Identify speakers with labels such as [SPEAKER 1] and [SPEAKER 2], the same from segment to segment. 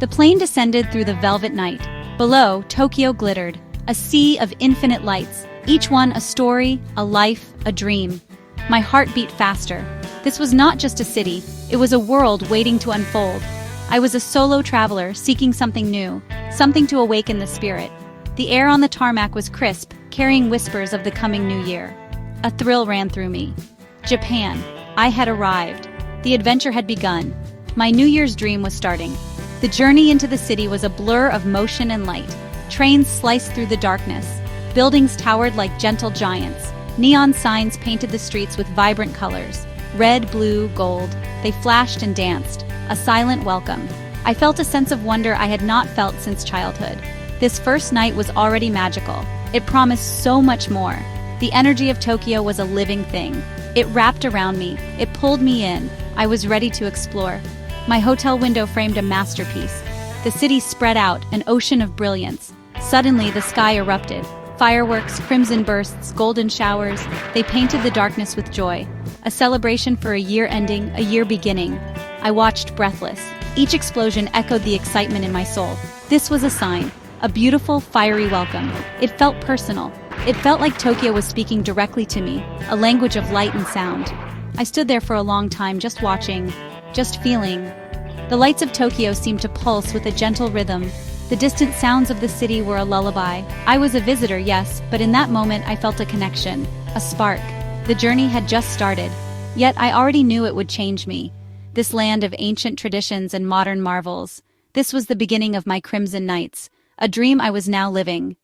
[SPEAKER 1] The plane descended through the velvet night. Below, Tokyo glittered, a sea of infinite lights, each one a story, a life, a dream. My heart beat faster. This was not just a city, it was a world waiting to unfold. I was a solo traveler seeking something new, something to awaken the spirit. The air on the tarmac was crisp, carrying whispers of the coming new year. A thrill ran through me. Japan. I had arrived. The adventure had begun. My New Year's dream was starting. The journey into the city was a blur of motion and light. Trains sliced through the darkness. Buildings towered like gentle giants. Neon signs painted the streets with vibrant colors. Red, blue, gold. They flashed and danced. A silent welcome. I felt a sense of wonder I had not felt since childhood. This first night was already magical. It promised so much more. The energy of Tokyo was a living thing. It wrapped around me. It pulled me in. I was ready to explore. My hotel window framed a masterpiece. The city spread out, an ocean of brilliance. Suddenly, the sky erupted. Fireworks, crimson bursts, golden showers. They painted the darkness with joy. A celebration for a year ending, a year beginning. I watched breathless. Each explosion echoed the excitement in my soul. This was a sign. A beautiful, fiery welcome. It felt personal. It felt like Tokyo was speaking directly to me, a language of light and sound. I stood there for a long time just watching, just feeling. The lights of Tokyo seemed to pulse with a gentle rhythm. The distant sounds of the city were a lullaby. I was a visitor, yes, but in that moment I felt a connection, a spark. The journey had just started. Yet I already knew it would change me. This land of ancient traditions and modern marvels. This was the beginning of my crimson nights, a dream I was now living.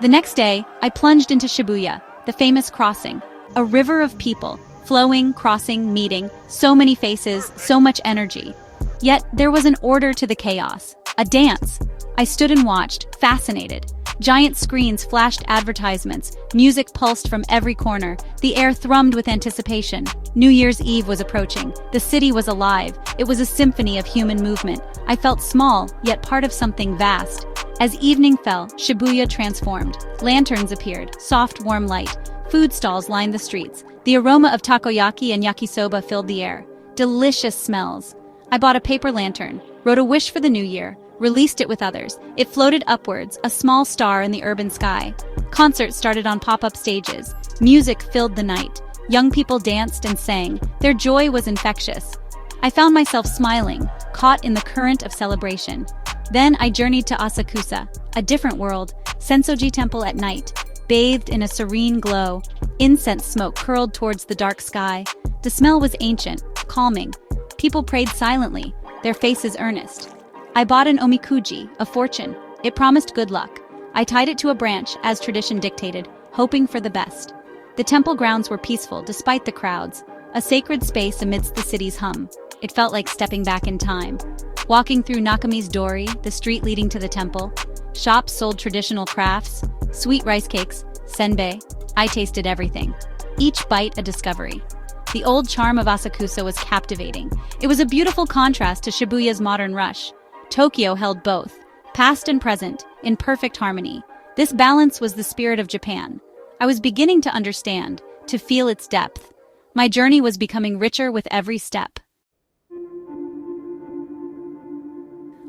[SPEAKER 1] The next day, I plunged into Shibuya, the famous crossing. A river of people, flowing, crossing, meeting, so many faces, so much energy. Yet, there was an order to the chaos. A dance. I stood and watched, fascinated. Giant screens flashed advertisements, music pulsed from every corner, the air thrummed with anticipation. New Year's Eve was approaching. The city was alive. It was a symphony of human movement. I felt small, yet part of something vast. As evening fell, Shibuya transformed. Lanterns appeared, soft, warm light. Food stalls lined the streets. The aroma of takoyaki and yakisoba filled the air. Delicious smells. I bought a paper lantern, wrote a wish for the new year, released it with others. It floated upwards, a small star in the urban sky. Concerts started on pop-up stages. Music filled the night. Young people danced and sang. Their joy was infectious. I found myself smiling, caught in the current of celebration. Then I journeyed to Asakusa, a different world, Sensoji Temple at night, bathed in a serene glow. Incense smoke curled towards the dark sky. The smell was ancient, calming. People prayed silently, their faces earnest. I bought an omikuji, a fortune. It promised good luck. I tied it to a branch, as tradition dictated, hoping for the best. The temple grounds were peaceful despite the crowds, a sacred space amidst the city's hum. It felt like stepping back in time. Walking through Nakami's Dori, the street leading to the temple, shops sold traditional crafts, sweet rice cakes, senbei. I tasted everything. Each bite a discovery. The old charm of Asakusa was captivating. It was a beautiful contrast to Shibuya's modern rush. Tokyo held both, past and present, in perfect harmony. This balance was the spirit of Japan. I was beginning to understand, to feel its depth. My journey was becoming richer with every step.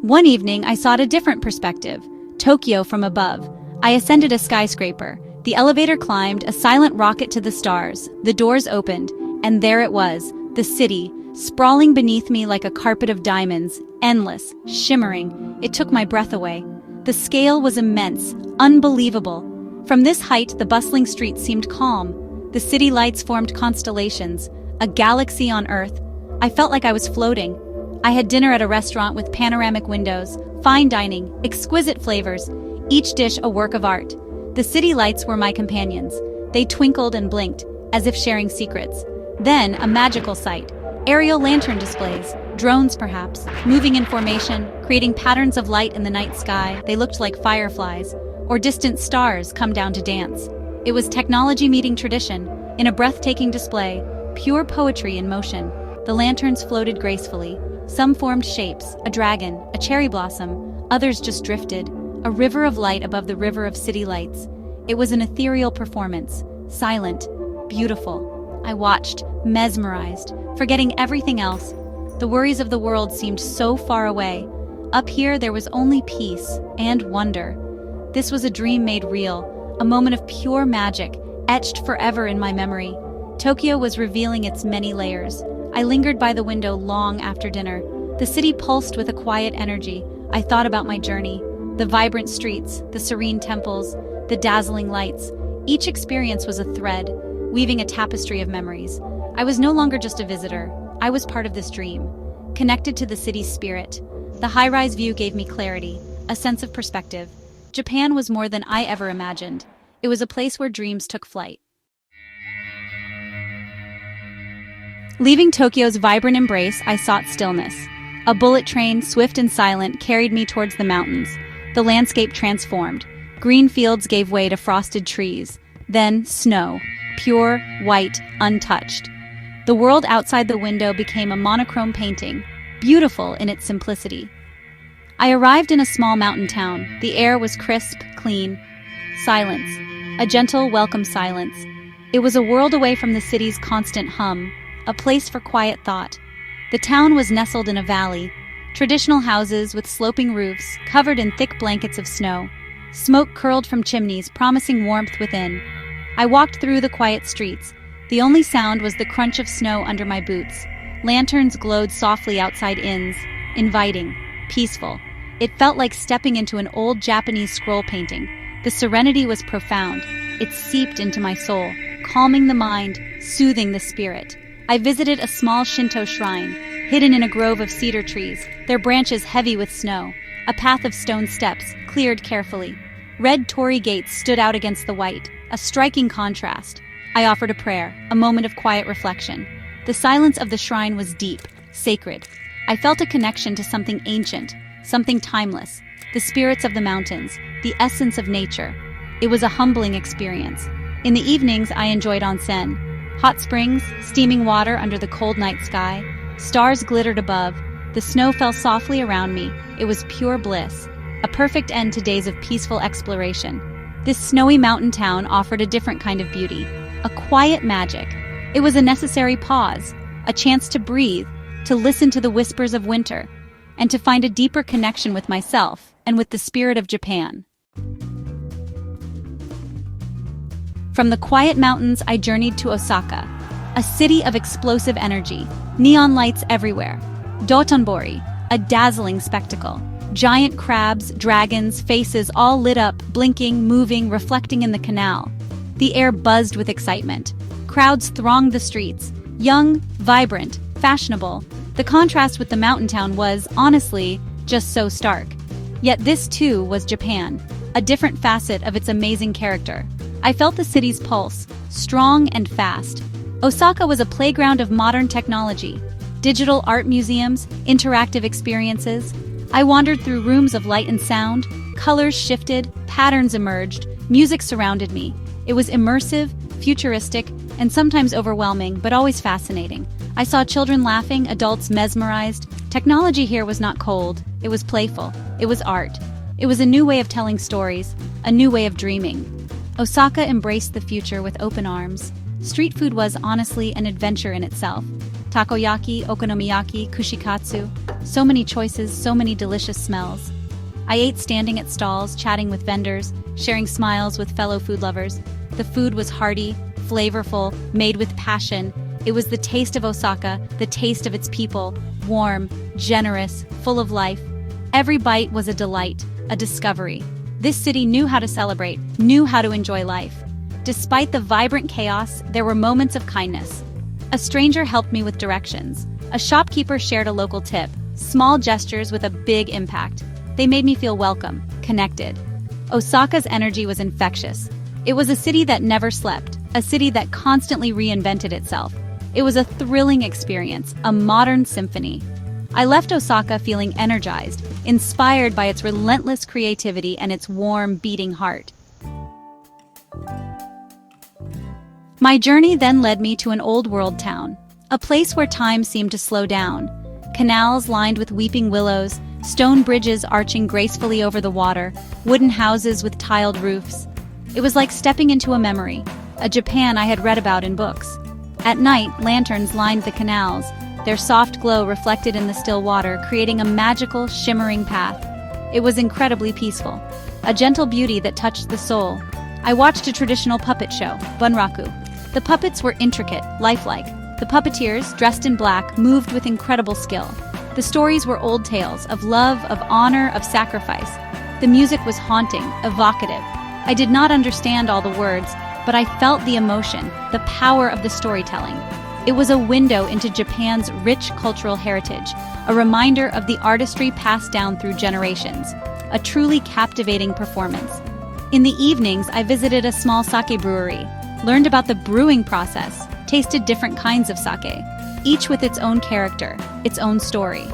[SPEAKER 1] One evening, I sought a different perspective, Tokyo from above. I ascended a skyscraper. The elevator climbed, a silent rocket to the stars. The doors opened, and there it was, the city, sprawling beneath me like a carpet of diamonds, endless, shimmering. It took my breath away. The scale was immense, unbelievable. From this height, the bustling streets seemed calm. The city lights formed constellations, a galaxy on Earth. I felt like I was floating. I had dinner at a restaurant with panoramic windows, fine dining, exquisite flavors, each dish a work of art. The city lights were my companions. They twinkled and blinked, as if sharing secrets. Then, a magical sight. Aerial lantern displays, drones perhaps, moving in formation, creating patterns of light in the night sky. They looked like fireflies, or distant stars come down to dance. It was technology meeting tradition, in a breathtaking display, pure poetry in motion. The lanterns floated gracefully. Some formed shapes, a dragon, a cherry blossom, others just drifted, a river of light above the river of city lights. It was an ethereal performance, silent, beautiful. I watched, mesmerized, forgetting everything else. The worries of the world seemed so far away. Up here, there was only peace and wonder. This was a dream made real, a moment of pure magic, etched forever in my memory. Tokyo was revealing its many layers. I lingered by the window long after dinner. The city pulsed with a quiet energy. I thought about my journey, the vibrant streets, the serene temples, the dazzling lights. Each experience was a thread, weaving a tapestry of memories. I was no longer just a visitor. I was part of this dream, connected to the city's spirit. The high-rise view gave me clarity, a sense of perspective. Japan was more than I ever imagined. It was a place where dreams took flight. Leaving Tokyo's vibrant embrace, I sought stillness. A bullet train, swift and silent, carried me towards the mountains. The landscape transformed. Green fields gave way to frosted trees. Then, snow, pure, white, untouched. The world outside the window became a monochrome painting, beautiful in its simplicity. I arrived in a small mountain town. The air was crisp, clean. Silence. A gentle, welcome silence. It was a world away from the city's constant hum, a place for quiet thought. The town was nestled in a valley, traditional houses with sloping roofs covered in thick blankets of snow. Smoke curled from chimneys, promising warmth within. I walked through the quiet streets. The only sound was the crunch of snow under my boots. Lanterns glowed softly outside inns, inviting, peaceful. It felt like stepping into an old Japanese scroll painting. The serenity was profound. It seeped into my soul, calming the mind, soothing the spirit. I visited a small Shinto shrine, hidden in a grove of cedar trees, their branches heavy with snow. A path of stone steps, cleared carefully. Red torii gates stood out against the white, a striking contrast. I offered a prayer, a moment of quiet reflection. The silence of the shrine was deep, sacred. I felt a connection to something ancient, something timeless, the spirits of the mountains, the essence of nature. It was a humbling experience. In the evenings, I enjoyed onsen. Hot springs, steaming water under the cold night sky. Stars glittered above. The snow fell softly around me. It was pure bliss, a perfect end to days of peaceful exploration. This snowy mountain town offered a different kind of beauty, a quiet magic. It was a necessary pause, a chance to breathe, to listen to the whispers of winter, and to find a deeper connection with myself and with the spirit of Japan. From the quiet mountains, I journeyed to Osaka, a city of explosive energy, neon lights everywhere. Dotonbori, a dazzling spectacle. Giant crabs, dragons, faces all lit up, blinking, moving, reflecting in the canal. The air buzzed with excitement. Crowds thronged the streets, young, vibrant, fashionable. The contrast with the mountain town was, honestly, just so stark. Yet this, too, was Japan, a different facet of its amazing character. I felt the city's pulse, strong and fast. Osaka was a playground of modern technology, digital art museums, interactive experiences. I wandered through rooms of light and sound, colors shifted, patterns emerged, music surrounded me. It was immersive, futuristic, and sometimes overwhelming, but always fascinating. I saw children laughing, adults mesmerized. Technology here was not cold, it was playful, it was art. It was a new way of telling stories, a new way of dreaming. Osaka embraced the future with open arms. Street food was honestly an adventure in itself. Takoyaki, okonomiyaki, kushikatsu. So many choices, so many delicious smells. I ate standing at stalls, chatting with vendors, sharing smiles with fellow food lovers. The food was hearty, flavorful, made with passion. It was the taste of Osaka, the taste of its people, warm, generous, full of life. Every bite was a delight, a discovery. This city knew how to celebrate, knew how to enjoy life. Despite the vibrant chaos, there were moments of kindness. A stranger helped me with directions. A shopkeeper shared a local tip. Small gestures with a big impact. They made me feel welcome, connected. Osaka's energy was infectious. It was a city that never slept, a city that constantly reinvented itself. It was a thrilling experience, a modern symphony. I left Osaka feeling energized, inspired by its relentless creativity and its warm, beating heart. My journey then led me to an old-world town, a place where time seemed to slow down. Canals lined with weeping willows, stone bridges arching gracefully over the water, wooden houses with tiled roofs. It was like stepping into a memory, a Japan I had read about in books. At night, lanterns lined the canals, their soft glow reflected in the still water, creating a magical, shimmering path. It was incredibly peaceful, a gentle beauty that touched the soul. I watched a traditional puppet show, bunraku. The puppets were intricate, lifelike. The puppeteers, dressed in black, moved with incredible skill. The stories were old tales of love, of honor, of sacrifice. The music was haunting, evocative. I did not understand all the words, but I felt the emotion, the power of the storytelling. It was a window into Japan's rich cultural heritage, a reminder of the artistry passed down through generations, a truly captivating performance. In the evenings, I visited a small sake brewery, learned about the brewing process, tasted different kinds of sake, each with its own character, its own story.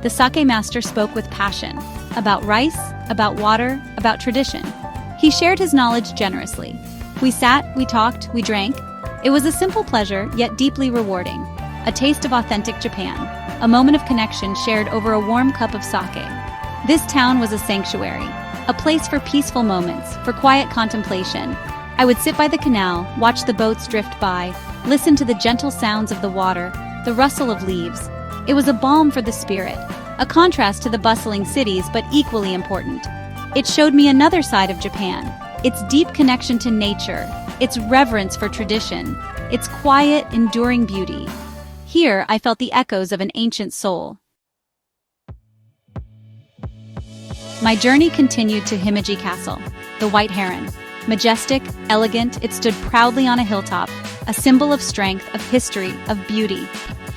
[SPEAKER 1] The sake master spoke with passion, about rice, about water, about tradition. He shared his knowledge generously. We sat, we talked, we drank. It was a simple pleasure, yet deeply rewarding. A taste of authentic Japan, a moment of connection shared over a warm cup of sake. This town was a sanctuary, a place for peaceful moments, for quiet contemplation. I would sit by the canal, watch the boats drift by, listen to the gentle sounds of the water, the rustle of leaves. It was a balm for the spirit, a contrast to the bustling cities, but equally important. It showed me another side of Japan, its deep connection to nature, its reverence for tradition, its quiet, enduring beauty. Here, I felt the echoes of an ancient soul. My journey continued to Himeji Castle, the White Heron. Majestic, elegant, it stood proudly on a hilltop, a symbol of strength, of history, of beauty.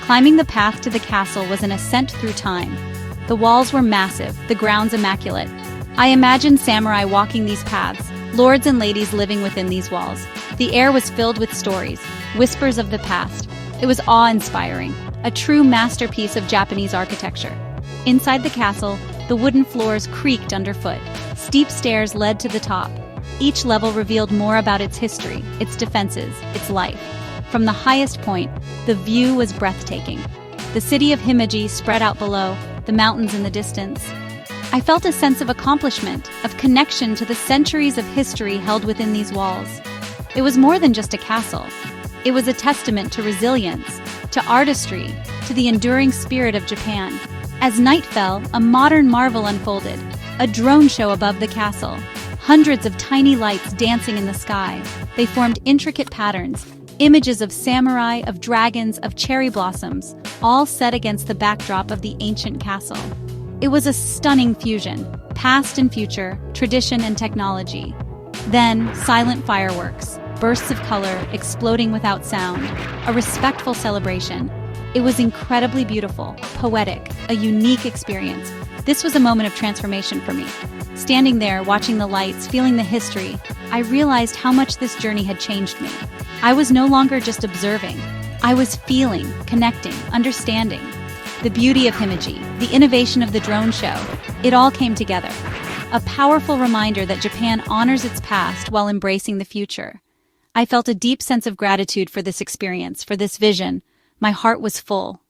[SPEAKER 1] Climbing the path to the castle was an ascent through time. The walls were massive, the grounds immaculate. I imagined samurai walking these paths, lords and ladies living within these walls. The air was filled with stories, whispers of the past. It was awe-inspiring, a true masterpiece of Japanese architecture. Inside the castle, the wooden floors creaked underfoot. Steep stairs led to the top. Each level revealed more about its history, its defenses, its life. From the highest point, the view was breathtaking. The city of Himeji spread out below, the mountains in the distance. I felt a sense of accomplishment, of connection to the centuries of history held within these walls. It was more than just a castle. It was a testament to resilience, to artistry, to the enduring spirit of Japan. As night fell, a modern marvel unfolded, a drone show above the castle. Hundreds of tiny lights dancing in the sky. They formed intricate patterns, images of samurai, of dragons, of cherry blossoms, all set against the backdrop of the ancient castle. It was a stunning fusion, past and future, tradition and technology. Then, silent fireworks, bursts of color exploding without sound, a respectful celebration. It was incredibly beautiful, poetic, a unique experience. This was a moment of transformation for me. Standing there, watching the lights, feeling the history, I realized how much this journey had changed me. I was no longer just observing. I was feeling, connecting, understanding. The beauty of Himeji, the innovation of the drone show, it all came together. A powerful reminder that Japan honors its past while embracing the future. I felt a deep sense of gratitude for this experience, for this vision. My heart was full.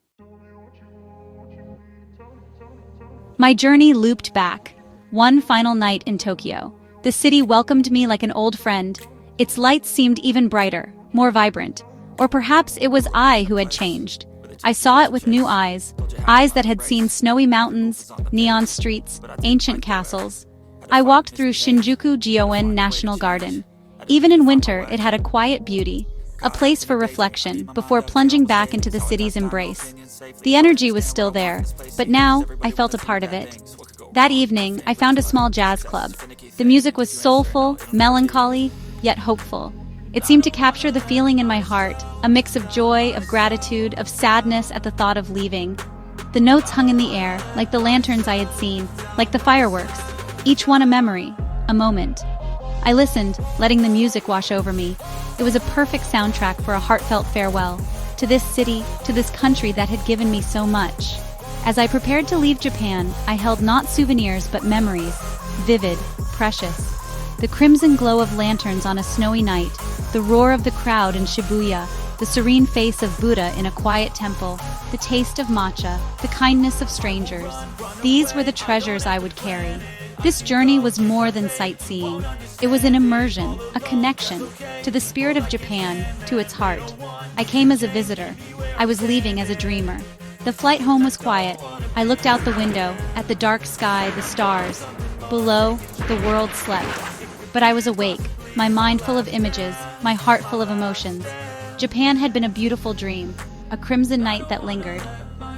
[SPEAKER 1] My journey looped back. One final night in Tokyo. The city welcomed me like an old friend. Its lights seemed even brighter, more vibrant. Or perhaps it was I who had changed. I saw it with new eyes, eyes that had seen snowy mountains, neon streets, ancient castles. I walked through Shinjuku Gyoen National Garden. Even in winter, it had a quiet beauty, a place for reflection before plunging back into the city's embrace. The energy was still there, but now I felt a part of it. That evening, I found a small jazz club. The music was soulful, melancholy, yet hopeful. It seemed to capture the feeling in my heart, a mix of joy, of gratitude, of sadness at the thought of leaving. The notes hung in the air, like the lanterns I had seen, like the fireworks, each one a memory, a moment. I listened, letting the music wash over me. It was a perfect soundtrack for a heartfelt farewell, to this city, to this country that had given me so much. As I prepared to leave Japan, I held not souvenirs but memories, vivid, precious. The crimson glow of lanterns on a snowy night, the roar of the crowd in Shibuya, the serene face of Buddha in a quiet temple, the taste of matcha, the kindness of strangers. These were the treasures I would carry. This journey was more than sightseeing. It was an immersion, a connection, to the spirit of Japan, to its heart. I came as a visitor. I was leaving as a dreamer. The flight home was quiet. I looked out the window, at the dark sky, the stars. Below, the world slept. But I was awake, my mind full of images, my heart full of emotions. Japan had been a beautiful dream, a crimson night that lingered.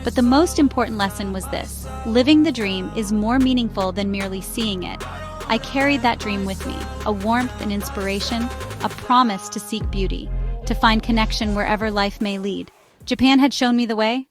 [SPEAKER 1] But the most important lesson was this: living the dream is more meaningful than merely seeing it. I carried that dream with me, a warmth and inspiration, a promise to seek beauty, to find connection wherever life may lead. Japan had shown me the way,